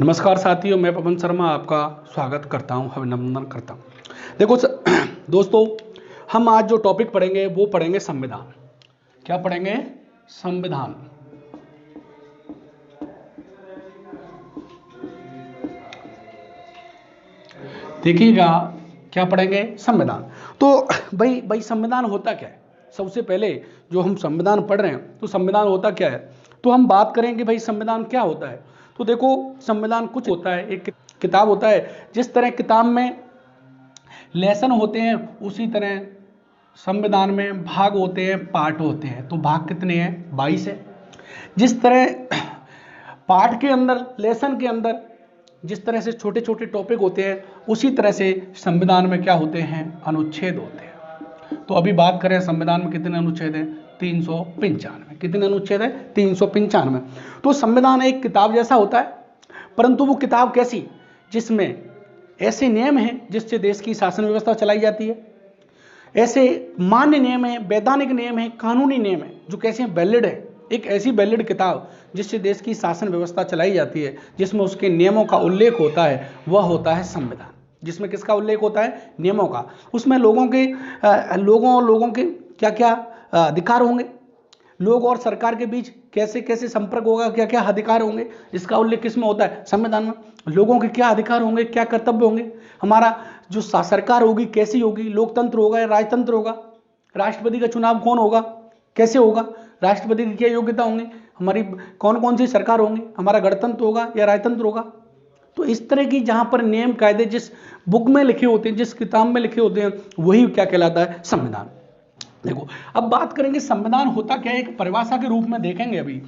नमस्कार साथियों, मैं पवन शर्मा आपका स्वागत करता हूं, अभिनंदन करता हूं। देखो दोस्तों, हम आज जो टॉपिक पढ़ेंगे वो पढ़ेंगे संविधान। क्या पढ़ेंगे? संविधान। देखिएगा, क्या पढ़ेंगे? संविधान। तो भाई संविधान होता क्या है? सबसे पहले जो हम संविधान पढ़ रहे हैं तो संविधान होता क्या है, तो हम बात करेंगे भाई संविधान क्या होता है। तो देखो, संविधान कुछ होता है, एक किताब होता है। जिस तरह किताब में लेसन होते हैं उसी तरह संविधान में भाग होते हैं, पार्ट होते हैं। तो भाग कितने हैं? 22 है। जिस तरह पाठ के अंदर, लेसन के अंदर जिस तरह से छोटे छोटे टॉपिक होते हैं, उसी तरह से संविधान में क्या होते हैं? अनुच्छेद होते हैं। तो अभी बात करें संविधान में कितने अनुच्छेद हैं? 395। कितने अनुच्छेद है? 395। तो संविधान एक किताब जैसा होता है, परंतु वो किताब कैसी? जिसमें ऐसे नियम हैं जिससे देश की शासन व्यवस्था चलाई जाती है। ऐसे मान्य नियम है, वैधानिक नियम है, कानूनी नियम है जो कैसे हैं? वैलिड है। एक ऐसी वैलिड किताब जिससे देश की शासन व्यवस्था चलाई जाती है, जिसमें उसके नियमों का उल्लेख होता है, वह होता है संविधान। जिसमें किसका उल्लेख होता है? नियमों का। उसमें लोगों के क्या क्या अधिकार होंगे, लोग और सरकार के बीच कैसे कैसे संपर्क होगा, क्या क्या अधिकार होंगे, इसका उल्लेख किसमें होता है? संविधान में। लोगों के क्या अधिकार होंगे, क्या कर्तव्य होंगे, हमारा जो सरकार होगी कैसी होगी, लोकतंत्र होगा या राजतंत्र होगा, राष्ट्रपति का चुनाव कौन होगा, कैसे होगा, राष्ट्रपति की क्या योग्यता होंगी, हमारी कौन कौन सी सरकार होंगी, हमारा गणतंत्र होगा या राजतंत्र होगा। तो इस तरह की जहां पर नियम कायदे जिस बुक में लिखे होते हैं, जिस किताब में लिखे होते हैं, वही क्या कहलाता है? संविधान। देखो, अब बात करेंगे संविधान होता क्या है, एक परिभाषा के रूप में देखेंगे अभी।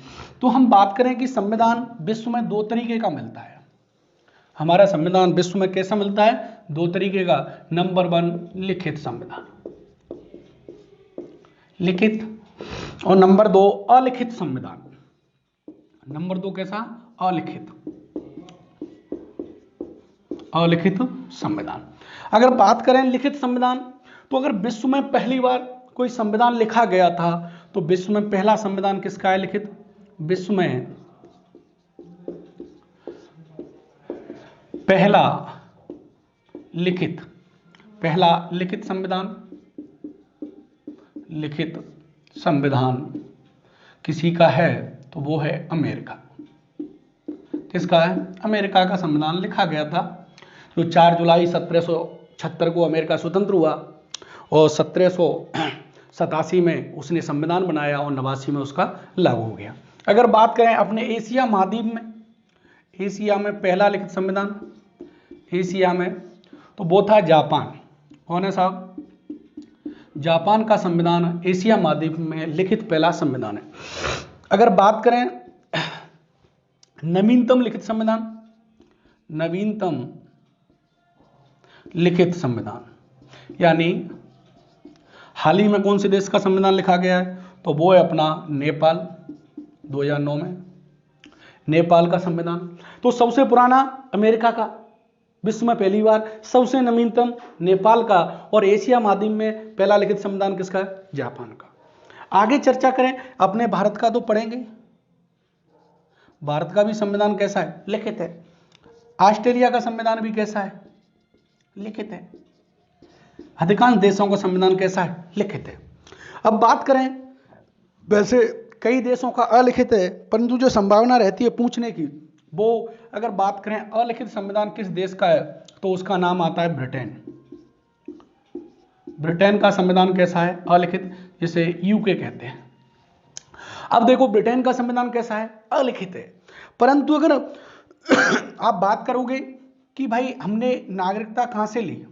तो हम बात करें कि संविधान विश्व में दो तरीके का मिलता है। हमारा संविधान विश्व में कैसा मिलता है? दो तरीके का। नंबर 1 लिखित संविधान, लिखित, और नंबर 2 अलिखित संविधान। नंबर 2 कैसा? अलिखित, अलिखित संविधान। अगर बात करें लिखित संविधान, तो अगर विश्व में पहली बार कोई संविधान लिखा गया था तो विश्व में पहला संविधान किसका है? लिखित। विश्व में पहला लिखित संविधान, लिखित संविधान किसी का है तो वो है अमेरिका। किसका है? अमेरिका का संविधान लिखा गया था, जो 4 जुलाई 1776 को अमेरिका स्वतंत्र हुआ, और 1787 में उसने संविधान बनाया और 89 में उसका लागू हो गया। अगर बात करें अपने एशिया महाद्वीप में, एशिया में पहला लिखित संविधान, एशिया में, तो वो था जापान। कौन है साहब? जापान का संविधान एशिया महाद्वीप में लिखित पहला संविधान है। अगर बात करें नवीनतम लिखित संविधान, नवीनतम लिखित संविधान, यानी हाल ही में कौन से देश का संविधान लिखा गया है, तो वो है अपना नेपाल। 2009 में नेपाल का संविधान। तो सबसे पुराना अमेरिका का, विश्व में पहली बार, सबसे नवीनतम नेपाल का, और एशिया महाद्वीप में पहला लिखित संविधान किसका है? जापान का। आगे चर्चा करें अपने भारत का तो पढ़ेंगे, भारत का भी संविधान कैसा है? लिखित है। ऑस्ट्रेलिया का संविधान भी कैसा है? लिखित है। अधिकांश देशों का संविधान कैसा है? लिखित है। अब बात करें, वैसे कई देशों का अलिखित है, परंतु जो संभावना रहती है पूछने की, वो अगर बात करें अलिखित संविधान किस देश का है, तो उसका नाम आता है ब्रिटेन। ब्रिटेन का संविधान कैसा है? अलिखित, जिसे यूके कहते हैं। अब देखो, ब्रिटेन का संविधान कैसा है? अलिखित है। परंतु अगर आप बात करोगे कि भाई हमने नागरिकता कहां से ली,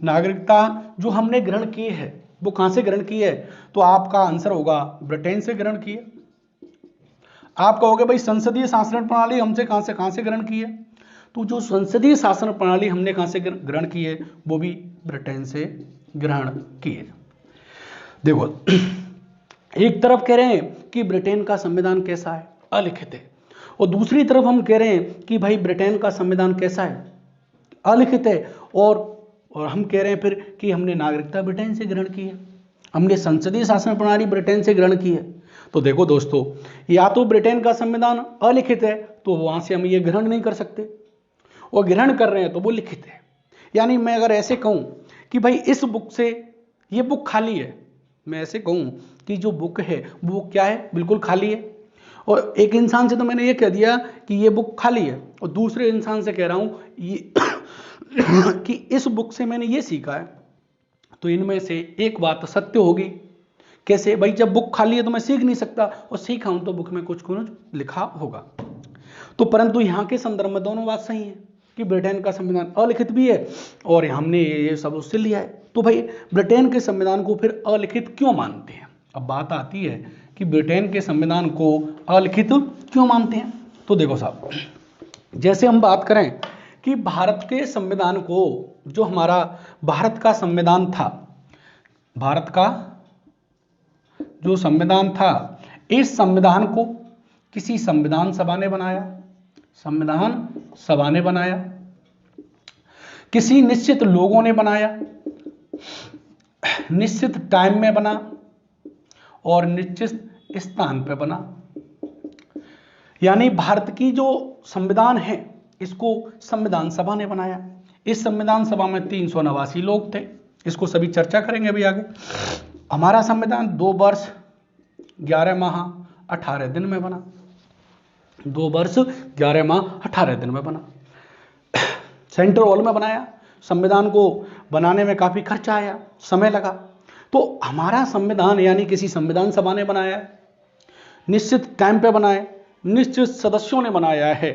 नागरिकता जो हमने ग्रहण की है वो कहां से ग्रहण की है, तो आपका आंसर होगा ब्रिटेन से ग्रहण की है। आप कहोगे भाई संसदीय शासन प्रणाली हमसे कहां से ग्रहण की है, तो जो संसदीय शासन प्रणाली हमने कहां से ग्रहण की है, वो भी ब्रिटेन से ग्रहण की है। देखो, एक तरफ कह रहे हैं कि ब्रिटेन का संविधान कैसा है? अलिखित है, और दूसरी तरफ हम कह रहे हैं कि भाई ब्रिटेन का संविधान कैसा है? अलिखित है, और हम कह रहे हैं फिर कि हमने नागरिकता ब्रिटेन से ग्रहण की है, हमने संसदीय शासन प्रणाली ब्रिटेन से ग्रहण की है। तो देखो दोस्तों, या तो ब्रिटेन का संविधान अलिखित है तो वहां से हम ये ग्रहण नहीं कर सकते, और ग्रहण कर रहे हैं तो वो लिखित है। यानी मैं अगर ऐसे कहूं कि भाई इस बुक से, ये बुक खाली है, मैं ऐसे कहूं कि जो बुक है वो क्या है, बिल्कुल खाली है, और एक इंसान से तो मैंने ये कह दिया कि ये बुक खाली है, और दूसरे इंसान से कह रहा हूं ये कि इस बुक से मैंने ये सीखा है, तो इनमें से एक बात सत्य होगी। कैसे भाई, जब बुक खाली है तो मैं सीख नहीं सकता, और सीखा हूं तो बुक में कुछ कुछ लिखा होगा। तो परंतु यहां के संदर्भ में दोनों बात सही है कि ब्रिटेन का संविधान अलिखित भी है, और हमने ये सब उससे लिया है। तो भाई ब्रिटेन के संविधान को फिर अलिखित क्यों मानते हैं? अब बात आती है कि ब्रिटेन के संविधान को अलिखित क्यों मानते हैं। तो देखो साहब, जैसे हम बात करें कि भारत के संविधान को, जो हमारा भारत का संविधान था, भारत का जो संविधान था, इस संविधान को किसी संविधान सभा ने बनाया, संविधान सभा ने बनाया, किसी निश्चित लोगों ने बनाया, निश्चित टाइम में बना, और निश्चित स्थान पर बना। यानी भारत की जो संविधान है इसको संविधान सभा ने बनाया। इस संविधान सभा में 389 लोग थे, इसको सभी चर्चा करेंगे अभी आगे। हमारा संविधान 2 वर्ष 11 माह 18 दिन में बना, 2 वर्ष 11 माह 18 दिन में बना। सेंट्रल हॉल में बनाया। संविधान को बनाने में काफी खर्चा आया, समय लगा। तो हमारा संविधान यानी किसी संविधान सभा ने बनाया, निश्चित टाइम पे बनाए, निश्चित सदस्यों ने बनाया है।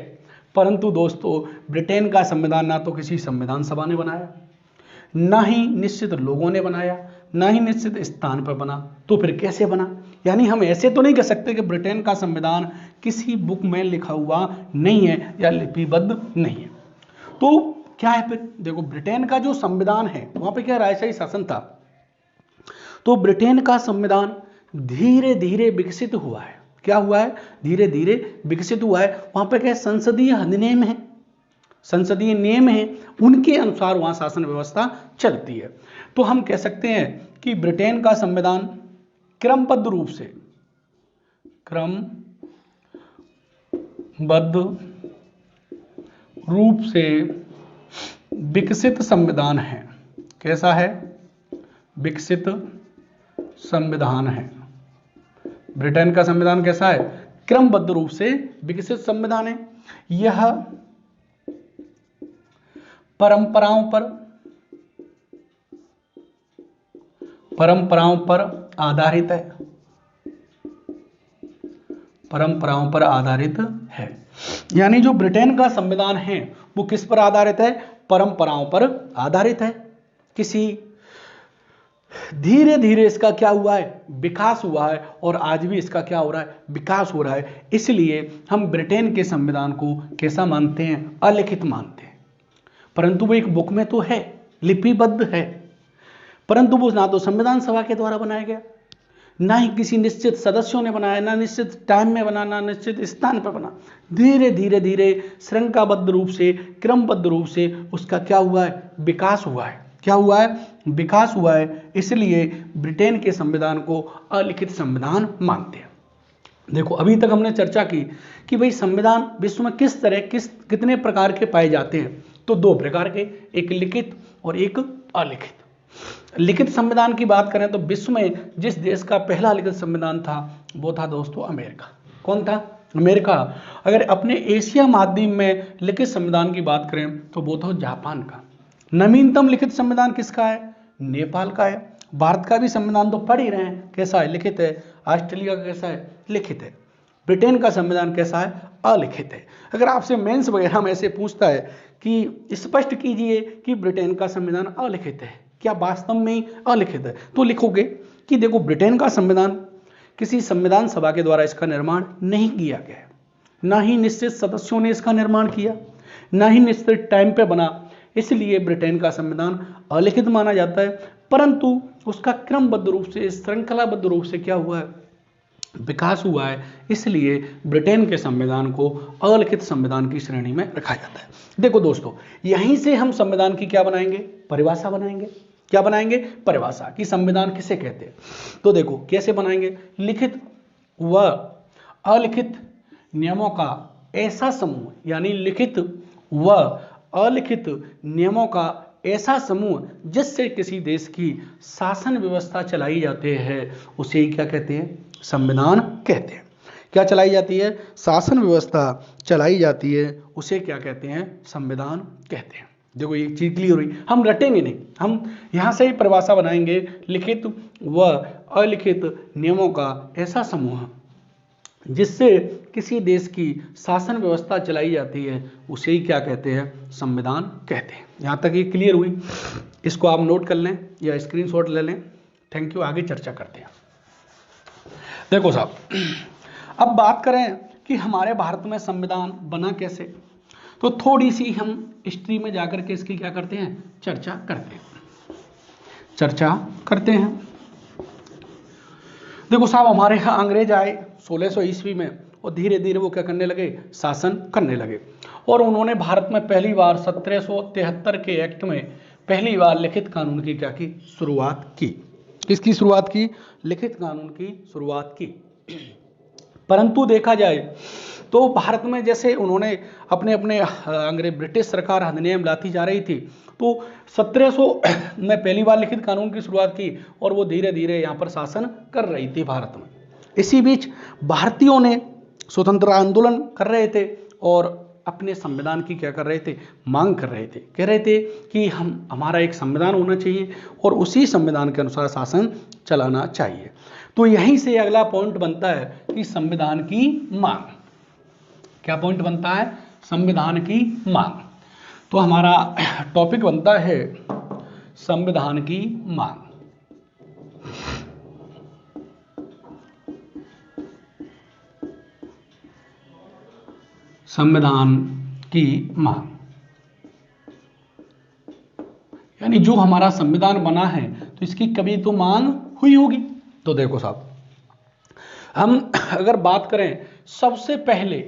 परंतु दोस्तों, ब्रिटेन का संविधान ना तो किसी संविधान सभा ने बनाया, ना ही निश्चित लोगों ने बनाया, ना ही निश्चित स्थान पर बना। तो फिर कैसे बना? यानी हम ऐसे तो नहीं कह सकते कि ब्रिटेन का संविधान किसी बुक में लिखा हुआ नहीं है या लिपिबद्ध नहीं है। तो क्या है फिर? देखो, ब्रिटेन का जो संविधान है वहां पे क्या राजशाही शासन था, तो ब्रिटेन का संविधान धीरे धीरे विकसित हुआ है। क्या हुआ है? धीरे धीरे विकसित हुआ है। वहां पे क्या संसदीय अधिनियम है, संसदीय नियम है, उनके अनुसार वहां शासन व्यवस्था चलती है। तो हम कह सकते हैं कि ब्रिटेन का संविधान क्रमबद्ध रूप से विकसित संविधान है। कैसा है? विकसित संविधान है। ब्रिटेन का संविधान कैसा है? क्रमबद्ध रूप से विकसित संविधान है। यह परंपराओं पर आधारित है, परंपराओं पर आधारित है। यानी जो ब्रिटेन का संविधान है वो किस पर आधारित है? परंपराओं पर आधारित है। किसी धीरे धीरे इसका क्या हुआ है? विकास हुआ है, और आज भी इसका क्या हो रहा है? विकास हो रहा है। इसलिए हम ब्रिटेन के संविधान को कैसा मानते हैं? अलिखित मानते हैं। परंतु वो एक बुक में तो है, लिपिबद्ध है, परंतु वो ना तो संविधान सभा के द्वारा बनाया गया, ना ही किसी निश्चित सदस्यों ने बनाया, ना निश्चित टाइम में बना, ना निश्चित स्थान पर बना। धीरे धीरे धीरे श्रृंखलाबद्ध रूप से, क्रमबद्ध रूप से उसका क्या हुआ है? विकास हुआ है। क्या हुआ है? विकास हुआ है। इसलिए ब्रिटेन के संविधान को अलिखित संविधान मानते हैं। देखो, अभी तक हमने चर्चा की कि भाई संविधान विश्व में किस तरह कितने प्रकार के पाए जाते हैं। तो 2 प्रकार के, एक लिखित और एक अलिखित। लिखित संविधान की बात करें तो विश्व में जिस देश का पहला लिखित संविधान था वो था दोस्तों अमेरिका। कौन था? अमेरिका। अगर अपने एशिया महाद्वीप में लिखित संविधान की बात करें तो वो था जापान का। नवीनतम लिखित संविधान किसका है? नेपाल का है। भारत का भी संविधान तो पढ़ ही रहे हैं, कैसा है? लिखित है। ऑस्ट्रेलिया का कैसा है? लिखित है। ब्रिटेन का संविधान कैसा है? अलिखित है। अगर आपसे मेंस वगैरह में ऐसे पूछता है कि स्पष्ट कीजिए कि ब्रिटेन का संविधान अलिखित है, क्या वास्तव में ही अलिखित है, तो लिखोगे कि देखो, ब्रिटेन का संविधान किसी संविधान सभा के द्वारा इसका निर्माण नहीं किया गया, ना ही निश्चित सदस्यों ने इसका निर्माण किया, ना ही निश्चित टाइम पे बना। इसलिए ब्रिटेन का संविधान अलिखित माना जाता है। परंतु उसका क्रमबद्ध रूप से, श्रृंखलाबद्ध रूप से क्या हुआ है? विकास हुआ है। इसलिए ब्रिटेन के संविधान को अलिखित संविधान की श्रेणी में रखा जाता है। देखो दोस्तों, यहीं से हम संविधान की क्या बनाएंगे? परिभाषा बनाएंगे। क्या बनाएंगे? परिभाषा कि संविधान किसे कहते हैं। तो देखो कैसे बनाएंगे? लिखित व अलिखित नियमों का ऐसा समूह यानी लिखित व अलिखित नियमों का ऐसा समूह जिससे किसी देश की शासन व्यवस्था चलाई जाती है उसे ही क्या कहते हैं? संविधान कहते हैं। क्या चलाई जाती है? शासन व्यवस्था चलाई जाती है, उसे क्या कहते हैं? संविधान कहते हैं। देखो ये चीज क्लियर हुई, हम रटेंगे नहीं, हम यहां से ही परिभाषा बनाएंगे। लिखित व अलिखित नियमों का ऐसा समूह जिससे किसी देश की शासन व्यवस्था चलाई जाती है उसे ही क्या कहते हैं? संविधान कहते हैं। यहां तक ये क्लियर हुई, इसको आप नोट कर लें या स्क्रीनशॉट ले लें। Thank you. आगे चर्चा करते हैं। देखो साहब, अब बात करें कि हमारे भारत में संविधान बना कैसे, तो थोड़ी सी हम हिस्ट्री में जाकर के इसकी क्या करते हैं? चर्चा करते हैं। देखो साहब, हमारे यहाँ अंग्रेज आए 1600 ईस्वी में और धीरे धीरे वो क्या करने लगे? शासन करने लगे। और उन्होंने भारत में पहली बार 1773 के एक्ट में पहली बार लिखित कानून की क्या की? शुरुआत की। किसकी शुरुआत की? लिखित कानून की शुरुआत की। परंतु देखा जाए तो भारत में जैसे उन्होंने अपने अपने अंग्रेज ब्रिटिश सरकार अधिनियम लाती जा रही थी, तो 1700 में पहली बार लिखित कानून की शुरुआत की और वो धीरे धीरे यहाँ पर शासन कर रही थी भारत में। इसी बीच भारतीयों ने स्वतंत्रता आंदोलन कर रहे थे और अपने संविधान की क्या कर रहे थे? मांग कर रहे थे। कह रहे थे कि हमारा एक संविधान होना चाहिए और उसी संविधान के अनुसार शासन चलाना चाहिए। तो यहीं से अगला पॉइंट बनता है कि संविधान की मांग। क्या पॉइंट बनता है? संविधान की मांग। तो हमारा टॉपिक बनता है संविधान की मांग। संविधान की मांग यानी जो हमारा संविधान बना है तो इसकी कभी तो मांग हुई होगी। तो देखो साहब, हम अगर बात करें सबसे पहले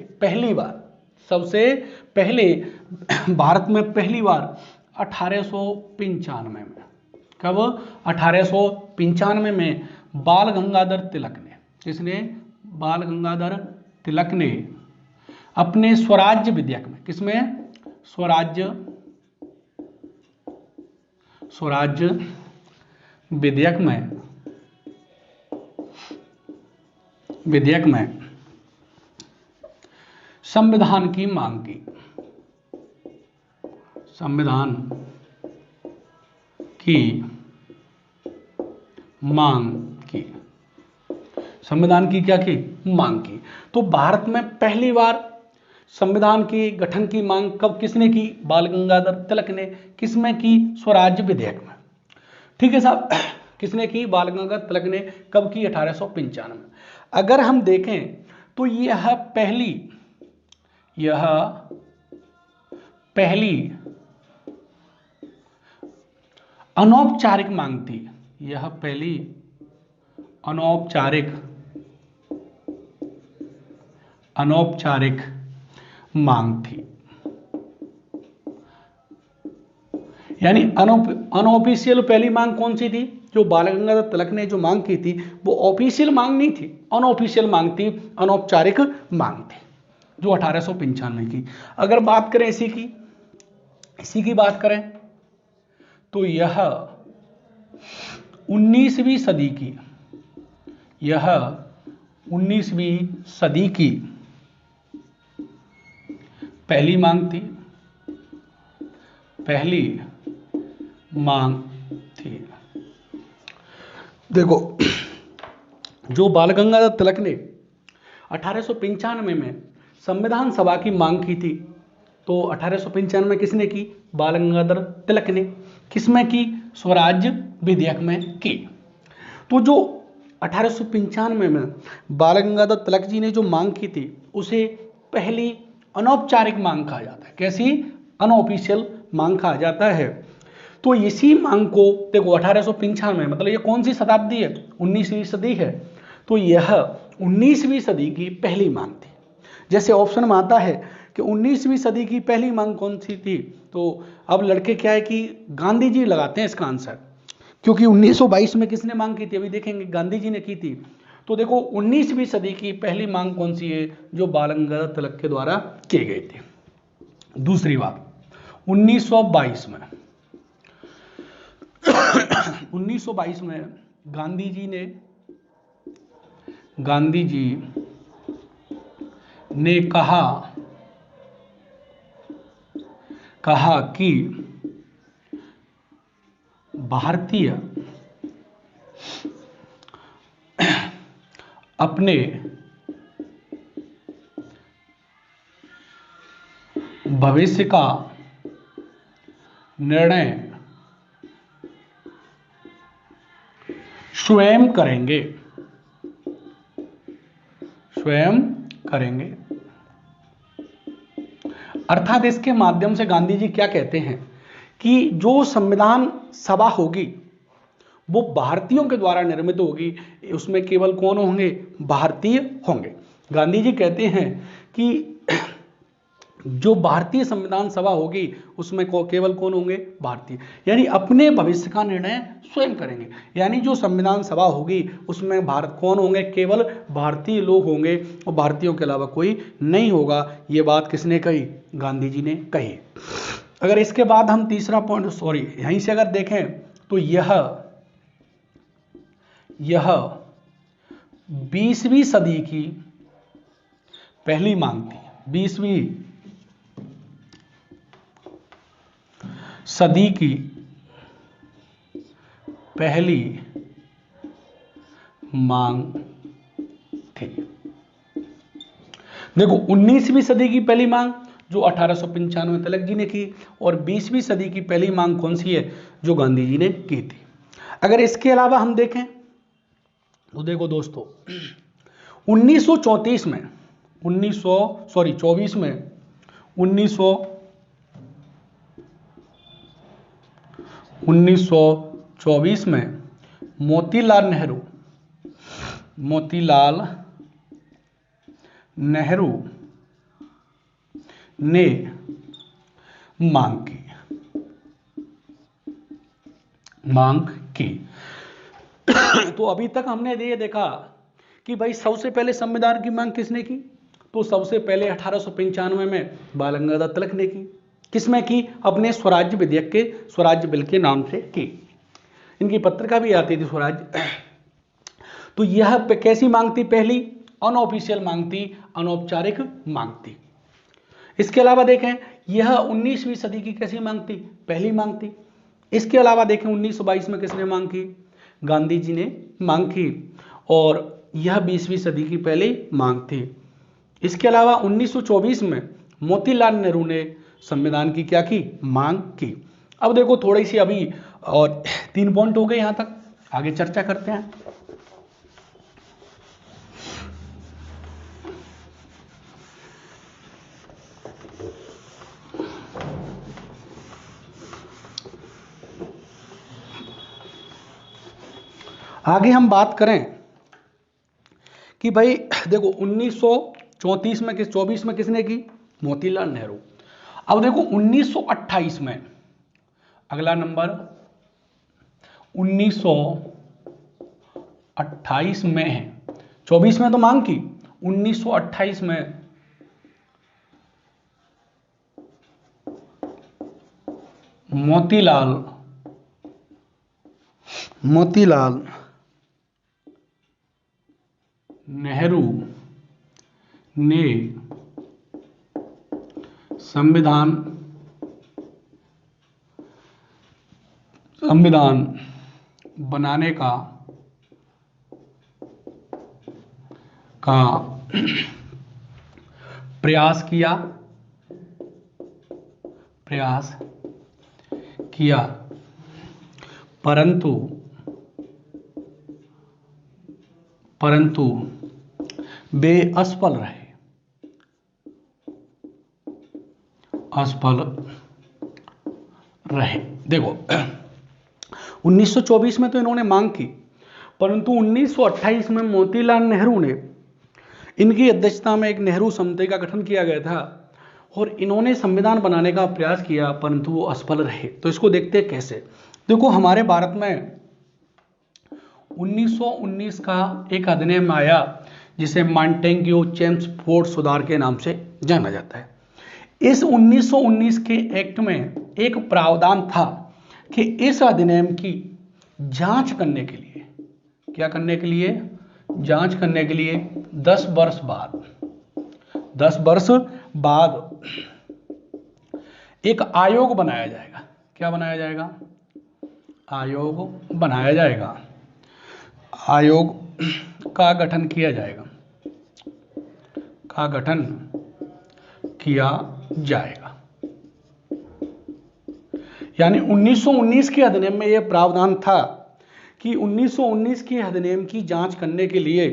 भारत में पहली बार 1895 में, कब? 1895 में बाल गंगाधर तिलक ने, किसने? बाल गंगाधर तिलक ने अपने स्वराज्य विधेयक में, किसमें? स्वराज्य विधेयक में संविधान की मांग की। संविधान की मांग की। संविधान की क्या की? मांग की। तो भारत में पहली बार संविधान की गठन की मांग कब किसने की? बाल गंगाधर तिलक ने। किसमें की? स्वराज्य विधेयक में। ठीक है साहब, किसने की? बाल गंगाधर तिलक ने। कब की? 1895 में। अगर हम देखें तो यह पहली अनौपचारिक मांग थी। यह पहली अनौपचारिक मांग थी। यानी अनऑफिशियल पहली मांग कौन सी थी? जो बाल गंगाधर तिलक ने जो मांग की थी वो ऑफिशियल मांग नहीं थी, अनऑफिशियल मांग थी, अनौपचारिक मांग थी, जो 1895 की। अगर बात करें इसी की बात करें तो यह 19वीं सदी की पहली मांग थी। देखो, जो बाल गंगाधर तिलक ने 1895 में संविधान सभा की मांग की थी, तो 1895 में किसने की? बाल गंगाधर तिलक ने। किसमें की? स्वराज्य विधेयक में की। तो जो 1895 में बाल गंगाधर तिलक जी ने जो मांग की थी उसे पहली अनौपचारिक मांग कहा जाता है। कैसी? अनऑफिशियल मांग कहा जाता है। तो इसी मांग को देखो 1895 मतलब ये कौन सी शताब्दी है? 19वीं सदी है। तो यह 19वीं सदी की पहली मांग थी। जैसे ऑप्शन में आता है कि 19वीं सदी की पहली मांग कौन सी थी, तो अब लड़के क्या है कि गांधी जी लगाते हैं इसका आंसर, क्योंकि 1922 में किसने मांग की थी? अभी देखेंगे, गांधी जी ने की थी। तो देखो 19वीं सदी की पहली मांग कौन सी है, जो बाल गंगाधर तिलक के द्वारा की गई थी। दूसरी बात 1922 में 1922 में गांधी जी ने कहा कि भारतीय अपने भविष्य का निर्णय स्वयं करेंगे। अर्थात इसके माध्यम से गांधी जी क्या कहते हैं कि जो संविधान सभा होगी वो भारतीयों के द्वारा निर्मित होगी, उसमें केवल कौन होंगे, भारतीय होंगे। गांधी जी कहते हैं कि जो भारतीय संविधान सभा होगी उसमें केवल कौन होंगे, भारतीय, यानी अपने भविष्य का निर्णय स्वयं करेंगे। यानी जो संविधान सभा होगी उसमें भारत कौन होंगे, केवल भारतीय लोग होंगे और भारतीयों के अलावा कोई नहीं होगा। ये बात किसने कही, गांधी जी ने कही। अगर इसके बाद हम तीसरा पॉइंट यहीं से अगर देखें तो यह 20वीं सदी की पहली मांग थी। 20वीं सदी की पहली मांग थी। देखो 19वीं सदी की पहली मांग जो 1895 में तिलक जी ने की, और 20वीं सदी की पहली मांग कौन सी है, जो गांधी जी ने की थी। अगर इसके अलावा हम देखें तो देखो दोस्तों 1924 में 1924 में मोतीलाल नेहरू ने मांग की। तो अभी तक हमने ये देखा कि भाई सबसे पहले संविधान की मांग किसने की, तो सबसे पहले 1895 में बाल गंगाधर तिलक ने की। किसमें की, अपने स्वराज्य विधेयक के, स्वराज्य बिल के नाम से की। इनकी पत्रिका भी आती थी स्वराज्य। तो यह कैसी मांग थी, पहली अनऑफिशियल मांग थी, अनौपचारिक मांग थी। इसके अलावा देखें यह 19वीं सदी की कैसी मांग थी, पहली मांग थी। इसके अलावा देखें 1922 में किसने मांग की, गांधी जी ने मांग की, और यह 20वीं सदी की पहली मांग थी। इसके अलावा 1924 में मोतीलाल नेहरू ने संविधान की क्या की, मांग की। अब देखो थोड़ी सी अभी और 3 पॉइंट हो गए, यहां तक आगे चर्चा करते हैं। आगे हम बात करें कि भाई देखो 1934 में 24 में किसने की, मोतीलाल नेहरू। अब देखो 1928 में, अगला नंबर 1928 में है, 24 में तो मांग की, 1928 में मोतीलाल नेहरू ने संविधान बनाने का प्रयास किया परंतु वे असफल रहे। देखो 1924 में तो इन्होंने मांग की, परंतु 1928 में मोतीलाल नेहरू ने, इनकी अध्यक्षता में एक नेहरू समिति का गठन किया गया था और इन्होंने संविधान बनाने का प्रयास किया, परंतु वो असफल रहे। तो इसको देखते हैं कैसे। देखो हमारे भारत में 1919 का एक अधिनियम आया जिसे मॉन्टेग्यू चेम्सफोर्ड सुधार के नाम से जाना जाता है। इस 1919 के एक्ट में एक प्रावधान था कि इस अधिनियम की जांच करने के लिए, क्या करने के लिए, जांच करने के लिए 10 वर्ष बाद एक आयोग बनाया जाएगा। क्या बनाया जाएगा? आयोग बनाया जाएगा। आयोग का गठन किया जाएगा, का गठन किया जाएगा। यानी 1919 के अधिनियम में यह प्रावधान था कि 1919 के अधिनियम की जांच करने के लिए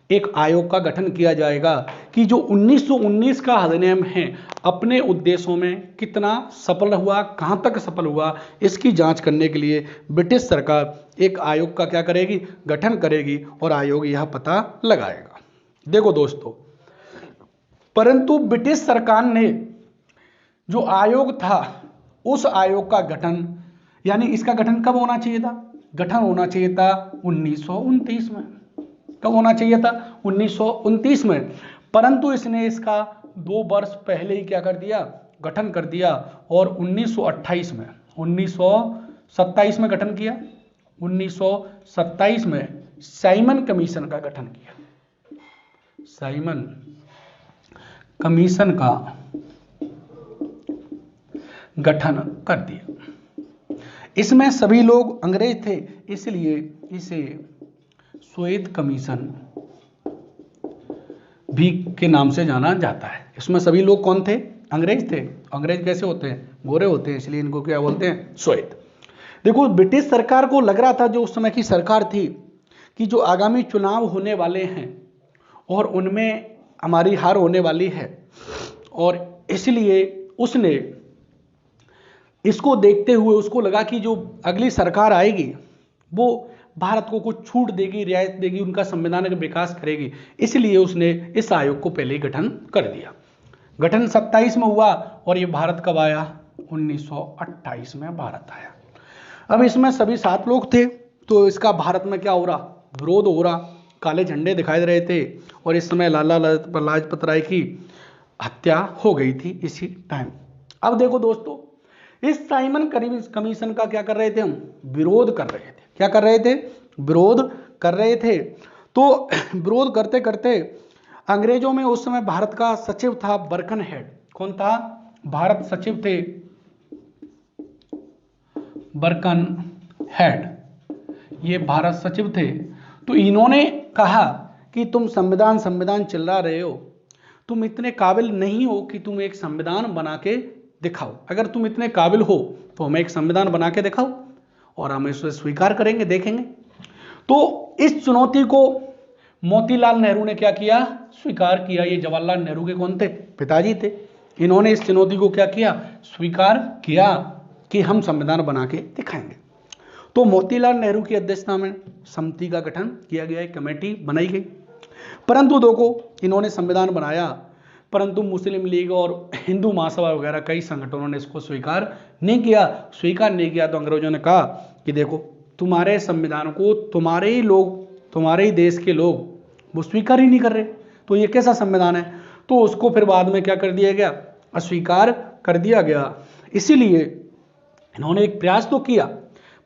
एक आयोग का गठन किया जाएगा कि जो 1919 का अधिनियम है अपने उद्देश्यों में कितना सफल हुआ, कहां तक सफल हुआ, इसकी जांच करने के लिए ब्रिटिश सरकार एक आयोग का क्या करेगी? गठन करेगी और आयोग यह पता लगाएगा। देखो दोस्तों, परंतु ब्रिटिश सरकार ने जो आयोग था उस आयोग का गठन, यानी इसका गठन कब होना चाहिए था? गठन होना चाहिए था 1929 में। कब होना चाहिए था? 1929 में। परंतु इसने इसका 2 वर्ष पहले ही क्या कर दिया? गठन कर दिया और 1928 में, 1927 में गठन किया। 1927 में साइमन कमीशन का गठन किया। साइमन कमीशन का गठन कर दिया। इसमें सभी लोग अंग्रेज थे, इसलिए इसे श्वेत कमीशन भी के नाम से जाना जाता है। इसमें सभी लोग कौन थे? अंग्रेज थे। अंग्रेज कैसे होते हैं? गोरे होते हैं, इसलिए इनको क्या बोलते हैं? श्वेत। देखो, ब्रिटिश सरकार को लग रहा था, जो उस समय की सरकार थी, कि जो आगामी चुनाव होने वाले हैं और उनमें हमारी हार होने वाली है, और इसलिए उसने इसको देखते हुए उसको लगा कि जो अगली सरकार आएगी वो भारत को कुछ छूट देगी, रियायत देगी, उनका संविधान का विकास करेगी, इसलिए उसने इस आयोग को पहले ही गठन कर दिया। गठन 27 में हुआ और ये भारत कब आया? 1928 में भारत आया। अब इसमें सभी 7 लोग थे, तो इसका भारत में क्या हो रहा? विरोध हो रहा, काले झंडे दिखाई दे रहे थे, और इस समय लाला लाजपत राय की हत्या हो गई थी इसी टाइम। अब देखो दोस्तों, इस साइमन कमीशन का क्या कर रहे थे? हम विरोध कर रहे थे। क्या कर रहे थे? विरोध कर रहे थे। तो विरोध करते करते अंग्रेजों में उस समय भारत का सचिव था बर्कन हेड। कौन था? भारत सचिव थे बर्कन हेड, ये भारत सचिव थे। तो इन्होंने कहा कि तुम संविधान चिल्ला रहे हो, तुम इतने काबिल नहीं हो कि तुम एक संविधान बना के दिखाओ। अगर तुम इतने काबिल हो तो हमें एक संविधान बना के दिखाओ और हम इसे स्वीकार करेंगे, देखेंगे। तो इस चुनौती को मोतीलाल नेहरू ने क्या किया? स्वीकार किया। ये जवाहरलाल नेहरू के कौन थे? पिताजी थे। इन्होंने इस चुनौती को क्या किया? स्वीकार किया कि हम संविधान बना के दिखाएंगे। तो मोतीलाल नेहरू की अध्यक्षता में समिति का गठन किया गया, एक कमेटी बनाई गई। परंतु देखो, इन्होंने संविधान बनाया, परंतु मुस्लिम लीग और हिंदू महासभा वगैरह कई संगठनों ने इसको स्वीकार नहीं किया। स्वीकार नहीं किया तो अंग्रेजों ने कहा कि देखो, तुम्हारे संविधान को तुम्हारे ही लोग, तुम्हारे ही देश के लोग वो स्वीकार ही नहीं कर रहे, तो ये कैसा संविधान है? तो उसको फिर बाद में क्या कर दिया गया? अस्वीकार कर दिया गया। इसीलिए इन्होंने एक प्रयास तो किया,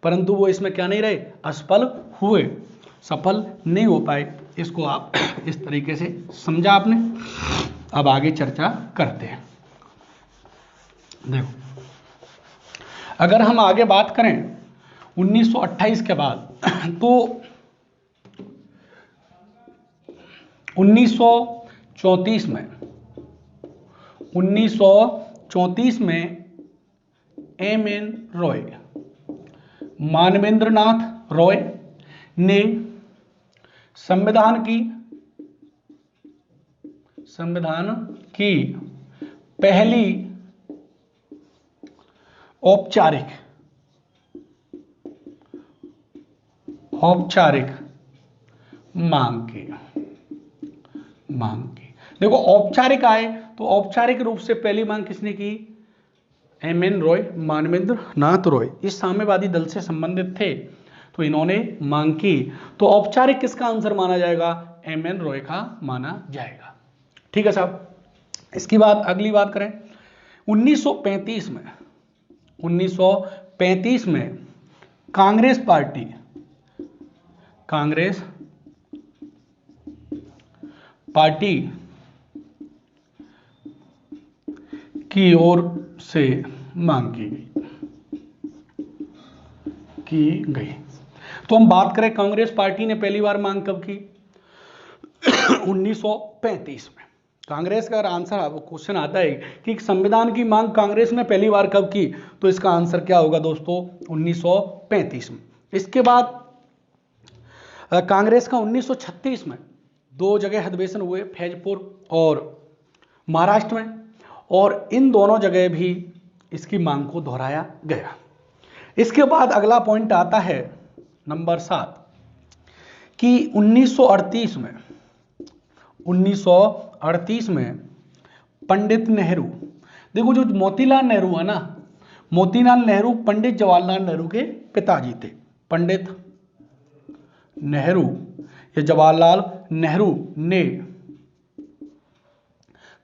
परंतु वो इसमें क्या नहीं रहे? असफल हुए, सफल नहीं हो पाए। इसको आप इस तरीके से समझा आपने। अब आगे चर्चा करते हैं। देखो, अगर हम आगे बात करें 1928 के बाद, तो 1934 में M.N. रॉय, मानवेंद्र नाथ रॉय ने संविधान की पहली औपचारिक मांग की। देखो, औपचारिक आए तो औपचारिक रूप से पहली मांग किसने की? M.N. रॉय, मानवेंद्र नाथ रॉय। इस साम्यवादी दल से संबंधित थे। तो तो इन्होंने मांग की, तो औपचारिक किसका आंसर माना जाएगा? एम.एन. रॉय का माना जाएगा। ठीक है साहब। इसकी बात अगली बात करें, 1935 में कांग्रेस पार्टी की ओर से मांग की गई। तो हम बात करें कांग्रेस पार्टी ने पहली बार मांग कब की? 1935 में। कांग्रेस का अगर आंसर आपको क्वेश्चन आता है कि संविधान की मांग कांग्रेस ने पहली बार कब की, तो इसका आंसर क्या होगा दोस्तों? 1935 में। इसके बाद कांग्रेस का 1936 में 2 जगह अधिवेशन हुए, फैजपुर और महाराष्ट्र में, और इन दोनों जगह भी इसकी मांग को दोहराया गया। इसके बाद अगला पॉइंट आता है नंबर 7 कि 1938 में पंडित नेहरू, देखो जो मोतीलाल नेहरू है ना, मोतीलाल नेहरू पंडित जवाहरलाल नेहरू के पिताजी थे। पंडित नेहरू या जवाहरलाल नेहरू ने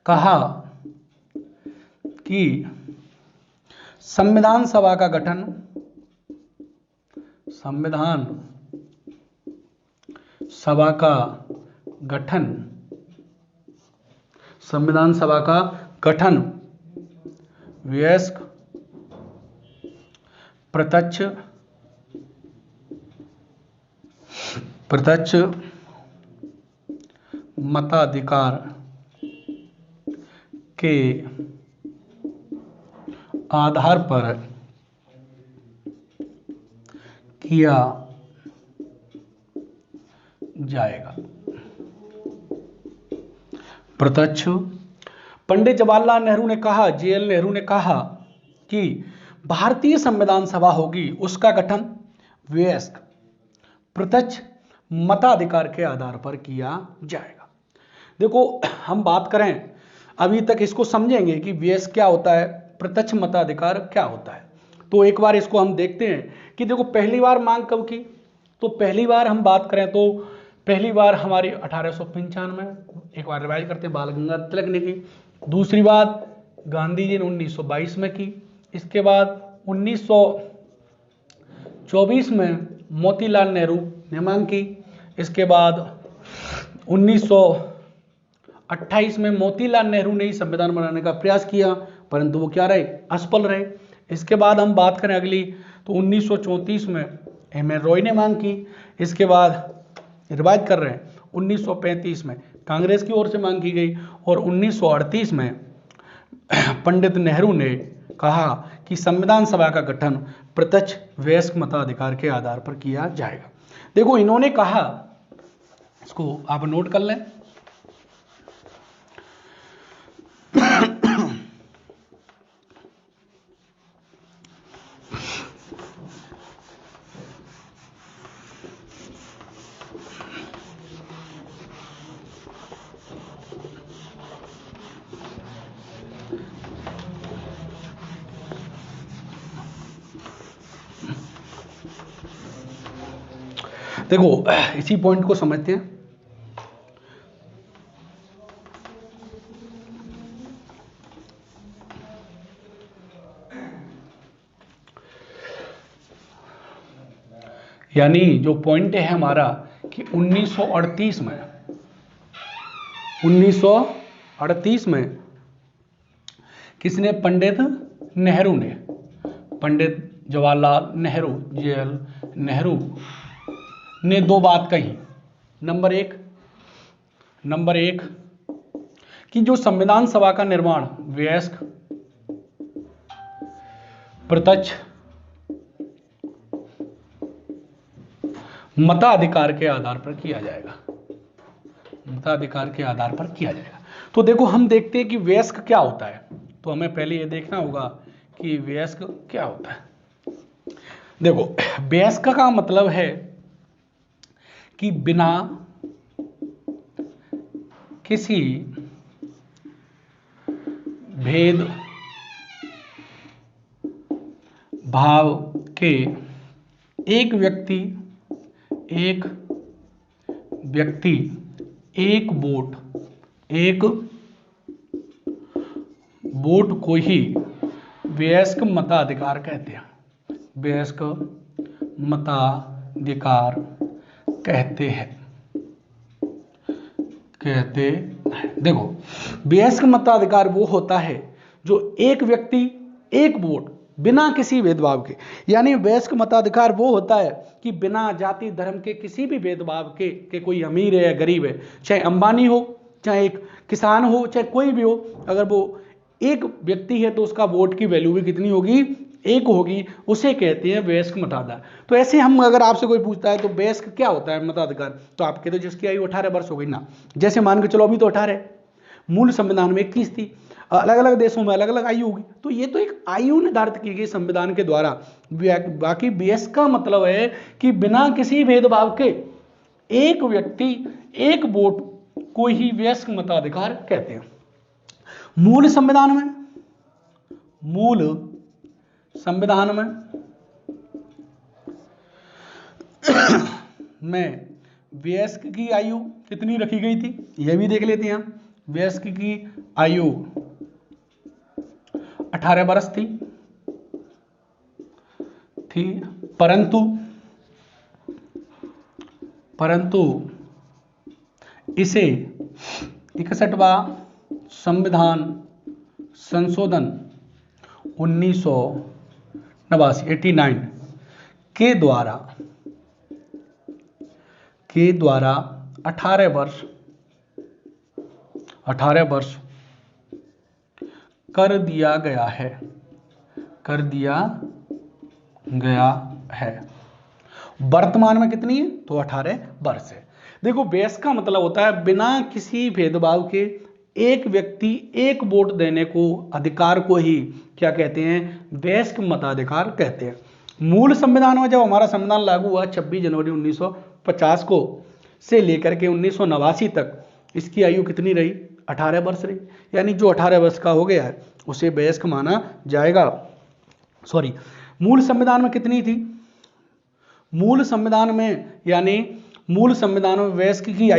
कहा कि संविधान सभा का गठन वयस्क, प्रत्यक्ष मताधिकार के आधार पर किया जाएगा। पंडित जवाहरलाल नेहरू ने कहा, जेएल नेहरू ने कहा कि भारतीय संविधान सभा होगी, उसका गठन वयस्क, प्रत्यक्ष मताधिकार के आधार पर किया जाएगा। देखो हम बात करें, अभी तक इसको समझेंगे कि वयस्क क्या होता है, प्रत्यक्ष मताधिकार क्या होता है। तो एक बार इसको हम देखते हैं कि देखो पहली बार मांग कब की, तो पहली बार हम बात करें तो पहली बार हमारी 1895 में, एक बार रिवाइज करते हैं, बाल गंगाधर तिलक ने की। दूसरी बात गांधी जी ने 1922 में की। इसके बाद 1924 में मोतीलाल नेहरू ने मांग की। इसके बाद 1928 में मोतीलाल नेहरू ने ही संविधान बनाने का प्रयास किया, परंतु वो क्या रहे? असफल रहे। इसके बाद हम बात करें अगली, तो 1934 में एम.एन. रॉय ने मांग की। इसके बाद रिवाइज कर रहे हैं, 1935 में कांग्रेस की ओर से मांग की गई, और 1938 में पंडित नेहरू ने कहा कि संविधान सभा का गठन प्रत्यक्ष वयस्क मताधिकार के आधार पर किया जाएगा। देखो इन्होंने कहा, इसको आप नोट कर लें, देखो इसी पॉइंट को समझते हैं। यानी जो पॉइंट है हमारा कि 1938 में किसने? पंडित नेहरू ने, पंडित जवाहरलाल नेहरू, जेएल नेहरू ने 2 बात कही। नंबर एक कि जो संविधान सभा का निर्माण वयस्क, प्रत्यक्ष मताधिकार के आधार पर किया जाएगा। तो देखो हम देखते हैं कि वयस्क क्या होता है, तो हमें पहले ये देखना होगा कि वयस्क क्या होता है। देखो वयस्क का मतलब है कि बिना किसी भेद भाव के एक व्यक्ति एक व्यक्ति एक वोट को ही वयस्क मताधिकार कहते हैं। वयस्क मताधिकार कहते हैं। देखो, वयस्क मताधिकार वो होता है जो एक व्यक्ति एक वोट बिना किसी भेदभाव के, यानी वयस्क मताधिकार वो होता है कि बिना जाति धर्म के किसी भी भेदभाव के कोई अमीर है या गरीब है, चाहे अंबानी हो, चाहे एक किसान हो, चाहे कोई भी हो, अगर वो एक व्यक्ति है तो उसका वोट की वैल्यू भी कितनी होगी, एक होगी, उसे कहते हैं वयस्क मताधिकार। तो ऐसे हम अगर आपसे कोई पूछता है तो वयस्क क्या होता है मताधिकार, तो आप कहते हो जिसकी आयु 18 वर्ष हो गई ना। जैसे मान के चलो अभी तो 18 है, मूल संविधान में 21 थी, अलग अलग देशों में अलग अलग आयु होगी, तो ये तो एक आयु निर्धारित की गई संविधान के द्वारा। बाकी वयस्क का मतलब है कि बिना किसी भेदभाव के एक व्यक्ति एक वोट को ही वयस्क मताधिकार कहते हैं। मूल संविधान में वयस्क की आयु कितनी रखी गई थी, यह भी देख लेते हैं। वयस्क की आयु 18 वर्ष थी, परंतु इसे 61वां संविधान संशोधन 1989 के द्वारा 18 वर्ष कर दिया गया है। वर्तमान में कितनी है, तो 18 वर्ष है। देखो, वयस्क का मतलब होता है बिना किसी भेदभाव के एक व्यक्ति एक वोट देने को अधिकार को ही क्या कहते हैं, वयस्क मताधिकार कहते हैं। मूल संविधान में जब हमारा संविधान लागू हुआ 26 जनवरी 1950 को से लेकर के 1989 तक, इसकी आयु कितनी रही, 18 वर्ष रही। यानी जो 18 वर्ष का हो गया है उसे वयस्क माना जाएगा। मूल संविधान में कितनी थी, मूल संविधान में वयस्क की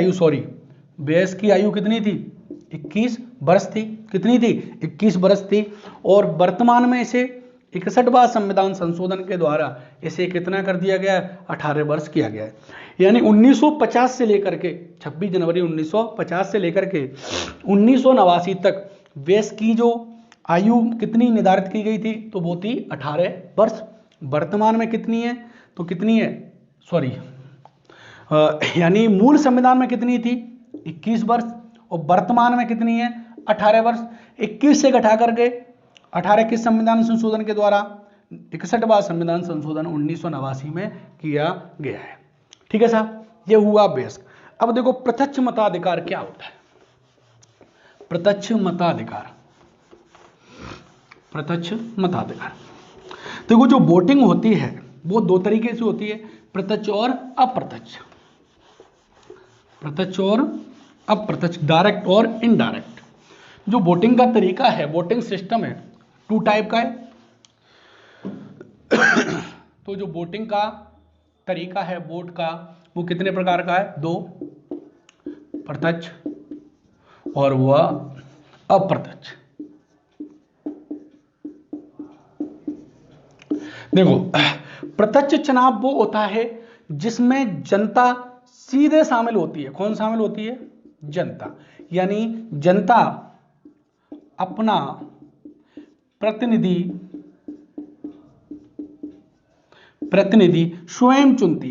आयु कितनी थी, 21 वर्ष थी। कितनी थी, 21 वर्ष थी। और वर्तमान में इसे 61वां संविधान संशोधन के द्वारा इसे कितना कर दिया गया है, 18 वर्ष किया गया है। यानी 1950 से लेकर के 26 जनवरी 1950 से लेकर के 1989 तक वयस्क की जो आयु कितनी निर्धारित की गई थी, तो वो थी 18 वर्ष। वर्तमान में कितनी है, तो कितनी है, यानी मूल संविधान में कितनी थी, 21 वर्ष, और वर्तमान में कितनी है, 18 वर्ष। 21 से घटा करके 18 किस संविधान संशोधन के द्वारा, 61वां संविधान संशोधन 1989 में किया गया है। ठीक है साहब, ये हुआ वयस्क। अब देखो प्रत्यक्ष मताधिकार क्या होता है। प्रत्यक्ष मताधिकार देखो, जो वोटिंग होती है वो दो तरीके से होती है, प्रत्यक्ष और अप्रत्यक्ष, डायरेक्ट और इनडायरेक्ट। जो वोटिंग का तरीका है, वोटिंग सिस्टम है, 2 टाइप का है। तो जो वोटिंग का तरीका है वोट का, वो कितने प्रकार का है, 2, प्रत्यक्ष और वह अप्रत्यक्ष। देखो, प्रत्यक्ष चुनाव वो होता है जिसमें जनता सीधे शामिल होती है। कौन शामिल होती है, जनता। यानी जनता अपना प्रतिनिधि स्वयं चुनती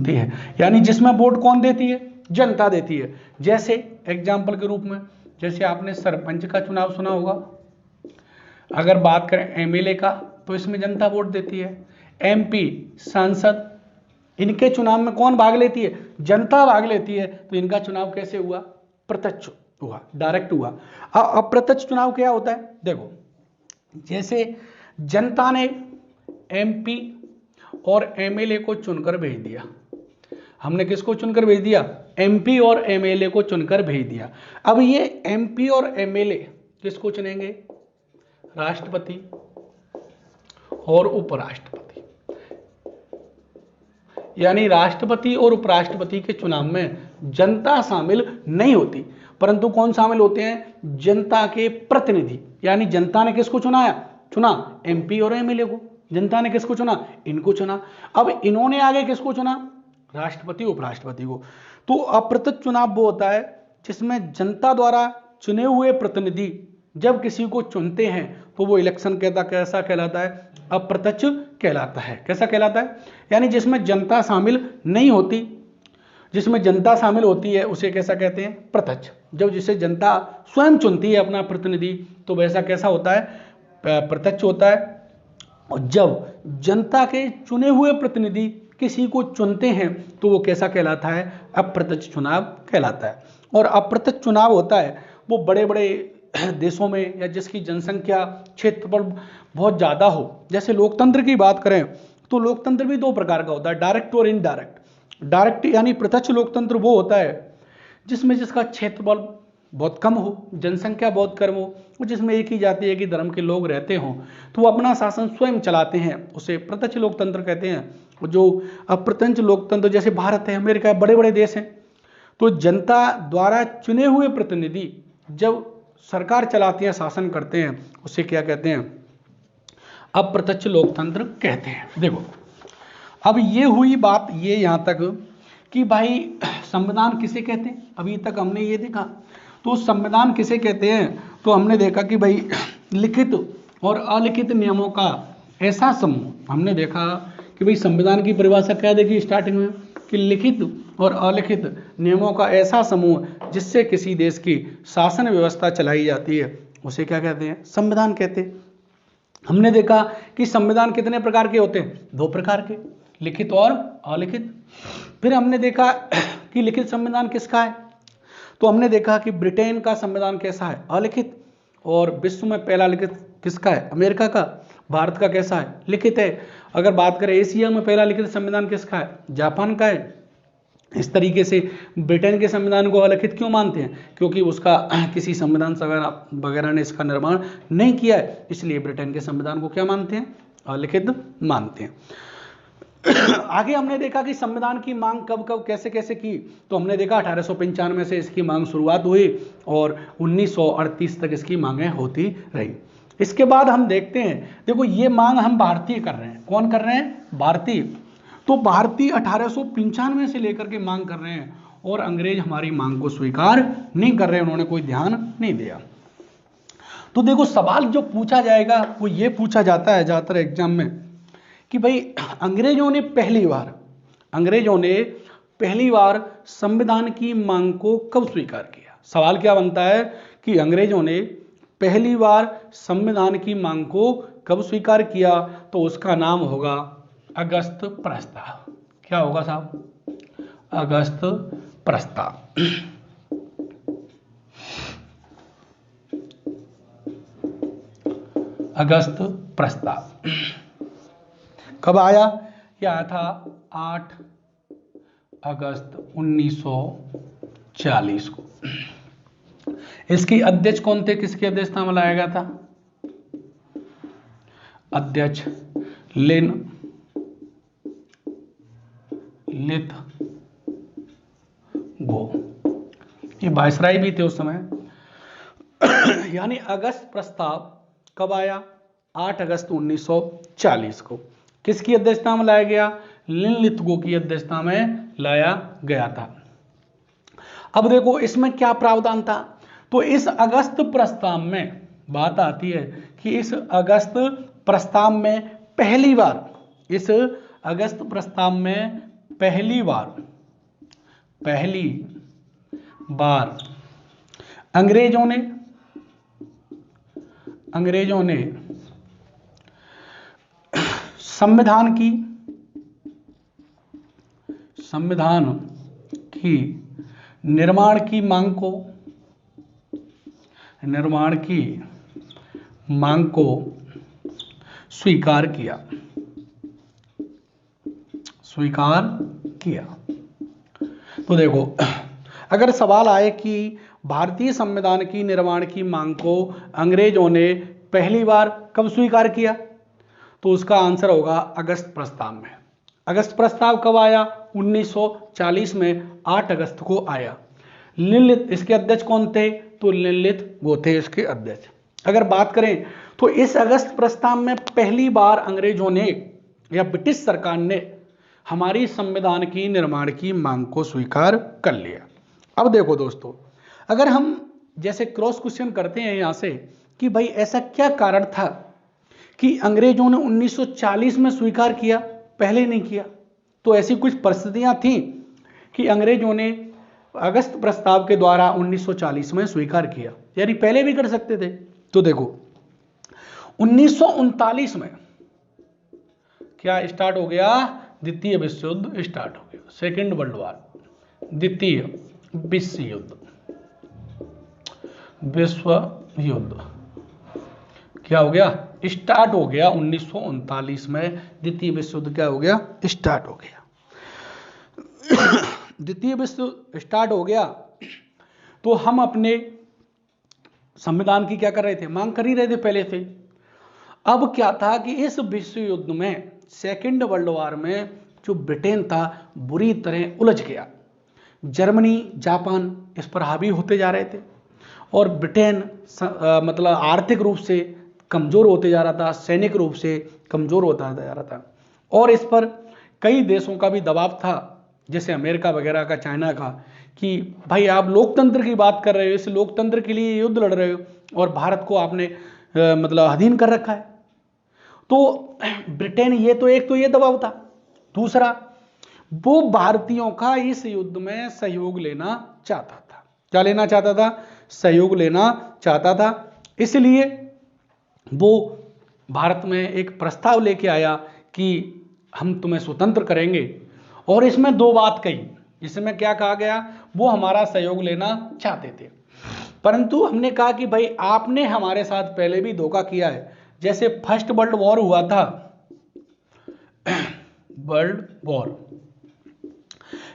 है। यानी जिसमें वोट कौन देती है, जनता देती है। जैसे एग्जाम्पल के रूप में, जैसे आपने सरपंच का चुनाव सुना होगा। अगर बात करें एमएलए का, तो इसमें जनता वोट देती है। एमपी, सांसद, इनके चुनाव में कौन भाग लेती है, जनता भाग लेती है। तो इनका चुनाव कैसे हुआ, प्रत्यक्ष हुआ, डायरेक्ट हुआ। अप्रत्यक्ष चुनाव क्या होता है, देखो, जैसे जनता ने एमपी और एमएलए को चुनकर भेज दिया। हमने किसको चुनकर भेज दिया, एमपी और एमएलए को चुनकर भेज दिया। अब ये एमपी और एमएलए किसको चुनेंगे, राष्ट्रपति और उपराष्ट्रपति। यानी राष्ट्रपति और उपराष्ट्रपति के चुनाव में जनता शामिल नहीं होती, परंतु कौन शामिल होते हैं? जनता के प्रतिनिधि। यानी जनता ने किसको चुना एमपी और एमएलए को। जनता ने किसको चुना? इनको चुना। अब इन्होंने आगे किसको चुना? राष्ट्रपति उपराष्ट्रपति को। तो अप्रत्यक्ष चुनाव वो होता है जिसमें जनता द्वारा चुने हुए प्रतिनिधि जब किसी को चुनते हैं तो वो इलेक्शन कैसा कहलाता है? अप्रत्यक्ष कहलाता है। कैसा कहलाता है? यानी जिसमें जनता शामिल नहीं होती, जिसमें जनता शामिल होती है उसे कैसा कहते हैं? प्रत्यक्ष। जब जिसे जनता स्वयं चुनती है अपना प्रतिनिधि तो वैसा कैसा होता है? प्रत्यक्ष होता है। और जब जनता के चुने हुए प्रतिनिधि किसी को चुनते हैं तो वो कैसा कहलाता है? अप्रत्यक्ष चुनाव कहलाता है। और अप्रत्यक्ष चुनाव होता है वो बड़े बड़े देशों में या जिसकी जनसंख्या क्षेत्रफल बहुत ज़्यादा हो। जैसे लोकतंत्र की बात करें तो लोकतंत्र भी दो प्रकार का होता है, डायरेक्ट और इनडायरेक्ट। डायरेक्ट यानी प्रत्यक्ष लोकतंत्र वो होता है जिसमें जिसका क्षेत्रफल बहुत कम हो, जनसंख्या बहुत कम हो, और जिसमें एक ही जाति एक ही धर्म के लोग रहते हों तो वो अपना शासन स्वयं चलाते हैं, उसे प्रत्यक्ष लोकतंत्र कहते हैं। जो अप्रत्यक्ष लोकतंत्र जैसे भारत है, अमेरिका है, बड़े बड़े देश हैं, तो जनता द्वारा चुने हुए प्रतिनिधि जब सरकार चलाती है, शासन करते हैं, उसे क्या कहते हैं? अप्रत्यक्ष लोकतंत्र कहते हैं। देखो अब ये हुई बात ये यहाँ तक कि भाई संविधान किसे कहते हैं। अभी तक हमने ये देखा, तो संविधान किसे कहते हैं? तो हमने देखा कि भाई लिखित और अलिखित नियमों का ऐसा समूह। हमने देखा कि भाई संविधान की परिभाषा क्या देखी स्टार्टिंग में कि लिखित और अलिखित नियमों का ऐसा समूह जिससे किसी देश की शासन व्यवस्था चलाई जाती है उसे क्या कहते हैं? संविधान कहते हैं। हमने देखा कि संविधान कितने प्रकार के होते हैं? दो प्रकार के, लिखित और अलिखित। फिर हमने देखा कि लिखित संविधान किसका है, तो हमने देखा कि ब्रिटेन का संविधान कैसा है? अलिखित। और विश्व में पहला लिखित किसका है? अमेरिका का। भारत का कैसा है? लिखित है। अगर बात करें एशिया में पहला लिखित संविधान किसका है? जापान का है। इस तरीके से ब्रिटेन के संविधान को अलिखित क्यों मानते हैं? क्योंकि उसका किसी संविधान सभा वगैरह ने इसका निर्माण नहीं किया है, इसलिए ब्रिटेन के संविधान को क्या मानते हैं? अलिखित मानते हैं। आगे हमने देखा कि संविधान की मांग कब कब कैसे कैसे की, तो हमने देखा 1895 से इसकी मांग शुरुआत हुई और 1938 तक इसकी मांगें होती रही। इसके बाद हम देखते हैं, देखो ये मांग हम भारतीय कर रहे हैं। कौन कर रहे हैं? भारतीय। तो भारतीय 1895 से लेकर के मांग कर रहे हैं और अंग्रेज हमारी मांग को स्वीकार नहीं कर रहे, उन्होंने कोई ध्यान नहीं दिया। तो देखो सवाल जो पूछा जाएगा वो ये पूछा जाता है ज़्यादातर एग्जाम में कि भाई अंग्रेजों ने पहली बार संविधान की मांग को कब स्वीकार किया। सवाल क्या बनता है कि अंग्रेजों ने पहली बार संविधान की मांग को कब स्वीकार किया, तो उसका नाम होगा अगस्त प्रस्ताव। क्या होगा साहब? अगस्त प्रस्ताव। अगस्त प्रस्ताव कब आया? यह आया था 8 अगस्त 1940 को। इसकी अध्यक्ष कौन थे? किसकी अध्यक्षता में लाया गया था? अध्यक्ष लिथगो। ये वायसराय भी थे उस समय। यानी अगस्त प्रस्ताव कब आया? 8 अगस्त 1940 को। किसकी अध्यक्षता में लाया गया? लिथगो की अध्यक्षता में लाया गया था। अब देखो इसमें क्या प्रावधान था, तो इस अगस्त प्रस्ताव में बात आती है कि इस अगस्त प्रस्ताव में पहली बार अंग्रेजों ने संविधान की निर्माण की मांग को स्वीकार किया। तो देखो अगर सवाल आए कि भारतीय संविधान की निर्माण की मांग को अंग्रेजों ने पहली बार कब स्वीकार किया? तो उसका आंसर होगा अगस्त प्रस्ताव में। अगस्त प्रस्ताव कब आया? 1940 में 8 अगस्त को आया। लिनलिथ इसके अध्यक्ष कौन थे? तो लिनलिथ वो थे इसके अध्यक्ष। अगर बात करें तो इस अगस्त प्रस्ताव में पहली बार अंग्रेजों ने या ब्रिटिश सरकार ने हमारी संविधान की निर्माण की मांग को स्वीकार कर लिया। अब देखो दोस्तों, अगर हम जैसे क्रॉस क्वेश्चन करते हैं यहां से कि भाई ऐसा क्या कारण था कि अंग्रेजों ने 1940 में स्वीकार किया, पहले नहीं किया? तो ऐसी कुछ परिस्थितियां थी कि अंग्रेजों ने अगस्त प्रस्ताव के द्वारा 1940 में स्वीकार किया, यानी पहले भी कर सकते थे। तो देखो 1939 में क्या स्टार्ट हो गया? द्वितीय विश्व युद्ध स्टार्ट हो गया, सेकेंड वर्ल्ड वॉर, द्वितीय विश्व युद्ध, विश्व युद्ध क्या हो गया? स्टार्ट हो गया 1939 में। द्वितीय विश्व युद्ध क्या हो गया? स्टार्ट हो गया। द्वितीय विश्व स्टार्ट हो गया तो हम अपने संविधान की क्या कर रहे थे? मांग कर ही रहे थे पहले से। अब क्या था कि इस विश्व युद्ध में, सेकेंड वर्ल्ड वॉर में, जो ब्रिटेन था बुरी तरह उलझ गया। जर्मनी, जापान इस पर हावी होते जा रहे थे और ब्रिटेन मतलब आर्थिक रूप से कमजोर होते जा रहा था, सैनिक रूप से कमजोर होता जा रहा था और इस पर कई देशों का भी दबाव था, जैसे अमेरिका वगैरह का, चाइना का, कि भाई आप लोकतंत्र की बात कर रहे हो, इस लोकतंत्र के लिए युद्ध लड़ रहे हो और भारत को आपने मतलब अधीन कर रखा है। तो ब्रिटेन, ये तो एक तो ये दबाव था। दूसरा, वो भारतीयों का इस युद्ध में सहयोग लेना चाहता था। क्या लेना चाहता था? सहयोग लेना चाहता था। इसलिए वो भारत में एक प्रस्ताव लेके आया कि हम तुम्हें स्वतंत्र करेंगे और इसमें दो बात कही। इसमें क्या कहा गया? वो हमारा सहयोग लेना चाहते थे, परंतु हमने कहा कि भाई आपने हमारे साथ पहले भी धोखा किया है। जैसे फर्स्ट वर्ल्ड वॉर हुआ था, वर्ल्ड वॉर,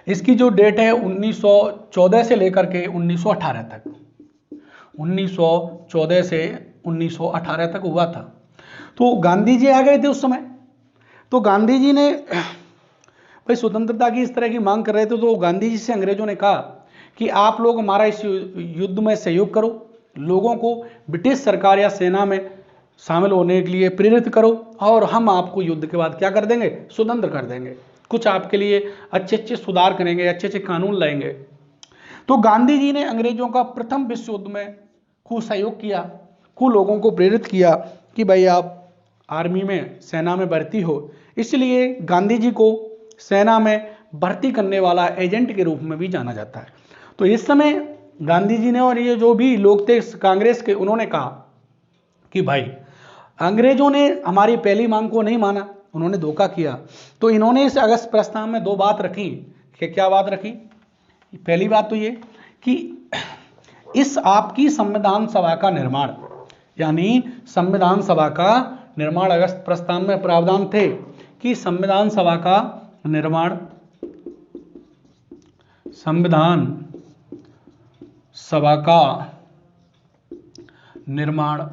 इसकी जो डेट है 1914 से लेकर के 1918 तक, 1914 से 1918 तक हुआ था। तो गांधी जी आ गए थे उस समय। तो गांधी जी ने भाई स्वतंत्रता की इस तरह की मांग कर रहे थे, तो गांधी जी से अंग्रेजों ने कहा कि आप लोग हमारा इस युद्ध में सहयोग करो, लोगों को ब्रिटिश सरकार या सेना में शामिल होने के लिए प्रेरित करो और हम आपको युद्ध के बाद क्या कर देंगे? स्वतंत्र कर देंगे, कुछ आपके लिए अच्छे अच्छे सुधार करेंगे, अच्छे अच्छे कानून लाएंगे। तो गांधी जी ने अंग्रेजों का प्रथम विश्व युद्ध में खूब सहयोग किया, खूब लोगों को प्रेरित किया कि भाई आप आर्मी में, सेना में भर्ती हो। इसलिए गांधी जी को सेना में भर्ती करने वाला एजेंट के रूप में भी जाना जाता है। तो इस समय गांधी जी ने और ये जो भी लोग थे कांग्रेस के, उन्होंने कहा कि भाई अंग्रेजों ने हमारी पहली मांग को नहीं माना, उन्होंने धोखा किया। तो इन्होंने इस अगस्त प्रस्ताव में दो बात रखी कि क्या बात रखी? पहली बात तो ये कि इस आपकी संविधान सभा का निर्माण, यानी संविधान सभा का निर्माण, अगस्त प्रस्ताव में प्रावधान थे कि संविधान सभा का निर्माण, संविधान सभा का निर्माण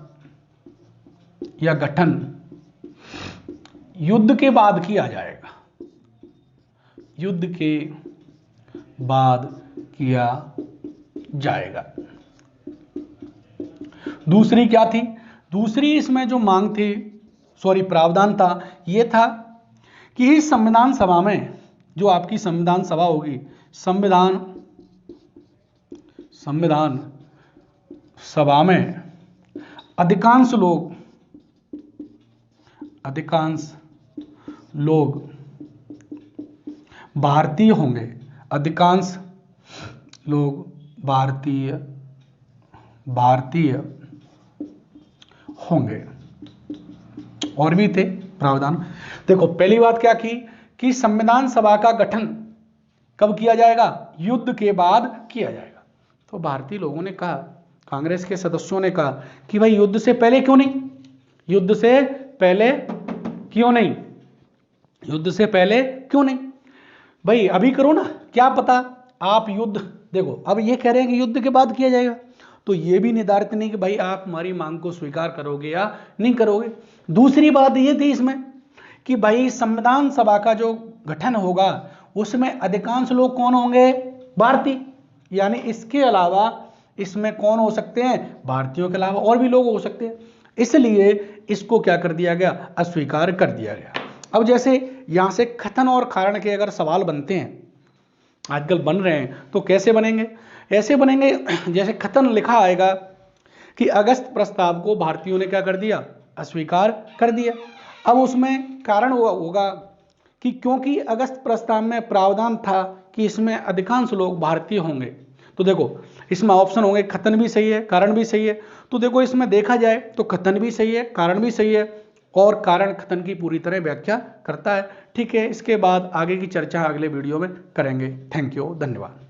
या गठन युद्ध के बाद किया जाएगा, युद्ध के बाद किया जाएगा। दूसरी क्या थी? दूसरी इसमें जो मांग थी, प्रावधान था, यह था कि इस संविधान सभा में, जो आपकी संविधान सभा होगी, संविधान सभा में अधिकांश लोग भारतीय होंगे, अधिकांश लोग भारतीय होंगे। और भी थे प्रावधान। देखो पहली बात क्या की कि संविधान सभा का गठन कब किया जाएगा? युद्ध के बाद किया जाएगा। तो भारतीय लोगों ने कहा, कांग्रेस के सदस्यों ने कहा कि भाई युद्ध से पहले क्यों नहीं? युद्ध से पहले क्यों नहीं? युद्ध से पहले क्यों नहीं? भाई अभी करो ना, क्या पता आप युद्ध, देखो अब ये कह रहे हैं कि युद्ध के बाद किया जाएगा, तो ये भी निर्धारित नहीं कि भाई आप हमारी मांग को स्वीकार करोगे या नहीं करोगे। दूसरी बात ये थी इसमें कि भाई संविधान सभा का जो गठन होगा उसमें अधिकांश लोग कौन होंगे, भारतीय, यानी इसके अलावा इसमें कौन हो सकते हैं, भारतीयों के अलावा और भी लोग हो सकते हैं, इसलिए इसको क्या कर दिया गया, अस्वीकार कर दिया गया। अब जैसे यहां से कथन और कारण के अगर सवाल बनते हैं, आजकल बन रहे हैं, तो कैसे बनेंगे, ऐसे बनेंगे जैसे कथन लिखा आएगा कि अगस्त प्रस्ताव को भारतीयों ने क्या कर दिया, अस्वीकार कर दिया। अब उसमें कारण होगा कि क्योंकि अगस्त प्रस्ताव में प्रावधान था कि इसमें अधिकांश लोग भारतीय होंगे। तो देखो इसमें ऑप्शन होंगे, कथन भी सही है, कारण भी सही है। तो देखो इसमें देखा जाए तो कथन भी सही है, कारण भी सही है, और कारण कथन की पूरी तरह व्याख्या करता है। ठीक है, इसके बाद आगे की चर्चा अगले वीडियो में करेंगे। थैंक यू, धन्यवाद।